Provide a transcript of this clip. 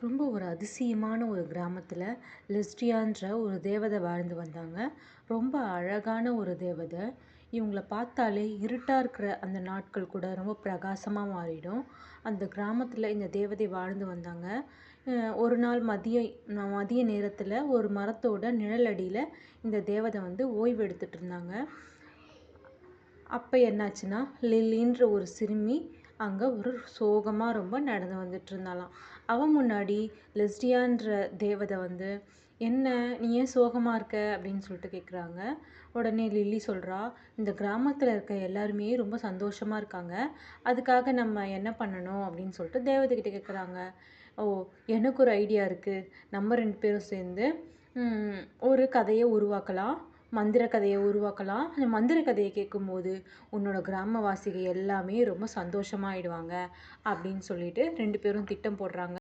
ரொம்ப ஒரு அதிசயமான ஒரு கிராமத்தில் லெஸ்டியான்ற ஒரு தேவதை வாழ்ந்து வந்தாங்க. ரொம்ப அழகான ஒரு தேவதை. இவங்கள பார்த்தாலே இருட்டாக இருக்கிற அந்த நாட்கள் கூட ரொம்ப பிரகாசமாக மாறிடும். அந்த கிராமத்தில் இந்த தேவதை வாழ்ந்து வந்தாங்க. ஒரு நாள் மதிய நேரத்தில் ஒரு மரத்தோட நிழலடியில் இந்த தேவதை வந்து ஓய்வு எடுத்துட்டு இருந்தாங்க. அப்போ என்னாச்சுன்னா, லில்லின்ற ஒரு சிறுமி அங்கே ஒரு சோகமாக ரொம்ப நடந்து வந்துட்டு இருந்தாளாம். அவன் முன்னாடி லெஸ்டியான்ற தேவதை வந்து, என்ன நீ ஏன் சோகமாக இருக்க அப்படின்னு சொல்லிட்டு கேட்குறாங்க. உடனே லில்லி சொல்கிறா, இந்த கிராமத்தில் இருக்க எல்லாருமே ரொம்ப சந்தோஷமாக இருக்காங்க. அதுக்காக நம்ம என்ன பண்ணணும் அப்படின்னு சொல்லிட்டு தேவதை கிட்ட கேட்குறாங்க. ஓ, எனக்கு ஒரு ஐடியா இருக்குது. நம்ம 2 பேரும் சேர்ந்து ஒரு கதையை உருவாக்கலாம். மந்திர கதையை உருவாக்கலாம். அந்த மந்திர கதையை கேட்கும்போது உன்னோட கிராமவாசிகள் எல்லாமே ரொம்ப சந்தோஷமாயிடுவாங்க அப்படின்னு சொல்லிட்டு 2 பேரும் திட்டம் போடுறாங்க.